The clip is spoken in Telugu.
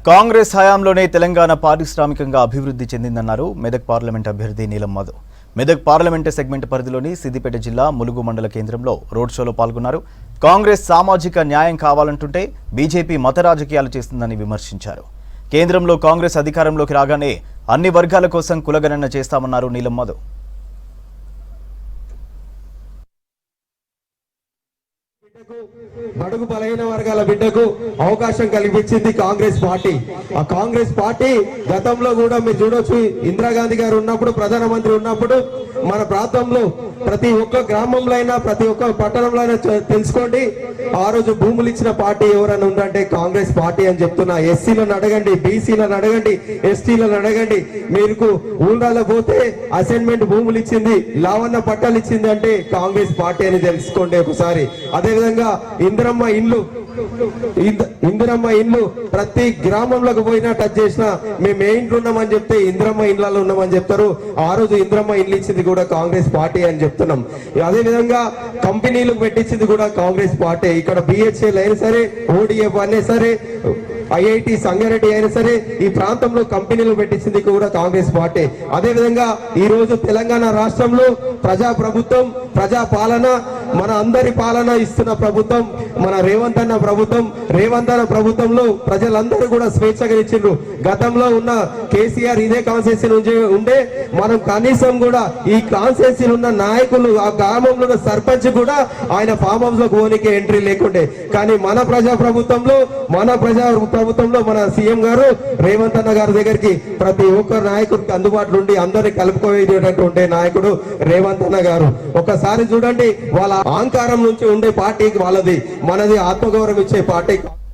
కాంగ్రెస్ హయాంలోనే తెలంగాణ పారిశ్రామికంగా అభివృద్ధి చెందిందన్నారు మెదక్ పార్లమెంట్ అభ్యర్థి నీలం మధు. మెదక్ పార్లమెంట్ సెగ్మెంట్ పరిధిలోని సిద్దిపేట జిల్లా ములుగు మండల కేంద్రంలో రోడ్ షోలో పాల్గొన్నారు. కాంగ్రెస్ సామాజిక న్యాయం కావాలంటుంటే బీజేపీ మత రాజకీయాలు చేస్తుందని విమర్శించారు. కేంద్రంలో కాంగ్రెస్ అధికారంలోకి రాగానే అన్ని వర్గాల కోసం కులగణన చేస్తామన్నారు నీలం మధు. బడుగు బలహీన వర్గాల బిడ్డకు అవకాశం కల్పించింది కాంగ్రెస్ పార్టీ. ఆ కాంగ్రెస్ పార్టీ గతంలో కూడా మీరు చూడొచ్చు, ఇందిరాగాంధీ గారు ఉన్నప్పుడు, ప్రధానమంత్రి ఉన్నప్పుడు మన ప్రాంతంలో ప్రతి ఒక్క గ్రామంలో అయినా ప్రతి ఒక్క పట్టణంలో అయినా తెలుసుకోండి, ఆ రోజు భూములు ఇచ్చిన పార్టీ ఎవరైనా ఉందంటే కాంగ్రెస్ పార్టీ అని చెప్తున్నా. ఎస్సీలను అడగండి, బీసీలను అడగండి, ఎస్టీలను అడగండి. మీకు ఊళ్ళలో పోతే అసైన్మెంట్ భూములు ఇచ్చింది, లావన్న పట్టాలు ఇచ్చింది అంటే కాంగ్రెస్ పార్టీ అని తెలుసుకోండి ఒకసారి. అదేవిధంగా ఇందిరమ్మ ఇల్లు ప్రతి గ్రామంలోకి పోయినా టచ్ చేసినా మేము ఏ ఇంట్లో ఉన్నామని చెప్తే ఇందిరమ్మ ఇళ్లలో ఉన్నామని చెప్తారు. ఆ రోజు ఇందిరమ్మ ఇల్లు ఇచ్చింది కూడా కాంగ్రెస్ పార్టీ అని చెప్తున్నాం. అదే విధంగా కంపెనీలు పెట్టించింది కూడా కాంగ్రెస్ పార్టీ. ఇక్కడ బిహెచ్ఎల్ అయినా సరే, ఓడిఎఫ్ అయినా సరే, ఐఐటి సంగారెడ్డి అయినా సరే, ఈ ప్రాంతంలో కంపెనీలు పెట్టించింది కూడా కాంగ్రెస్ పార్టీ. అదే విధంగా ఈ రోజు తెలంగాణ రాష్ట్రంలో ప్రజా ప్రభుత్వం, ప్రజా పాలన, మన అందరి పాలన ఇస్తున్న ప్రభుత్వం మన రేవంత్ అన్న ప్రభుత్వం. రేవంత్ అన్న ప్రభుత్వంలో ప్రజలందరూ కూడా స్వేచ్ఛగా ఇచ్చిండ్రు. గతంలో ఉన్న కేసీఆర్ ఇదే కాన్స్టిట్యూన్సీ నుంచి ఉండే, మనం కనీసం కూడా ఈ కాన్స్టిట్యూన్సీ ఉన్న నాయకులు, ఆ గ్రామంలో ఉన్న సర్పంచ్ కూడా ఆయన ఫామ్ హౌస్ లో పోనీకి ఎంట్రీ లేకుండే. కానీ మన ప్రభుత్వంలో మన సీఎం గారు రేవంత్ అన్న గారి దగ్గరికి ప్రతి ఒక్క నాయకుడికి అందుబాటులో ఉండి అందరినీ కలుపుకోవేటటువంటి నాయకుడు రేవంత్ అన్న గారు. ఒకసారి చూడండి, వాళ్ళ అహంకారం నుంచి ఉండే పార్టీకి వాళ్ళది, మనది ఆత్మగౌరవం ఇచ్చే పార్టీ.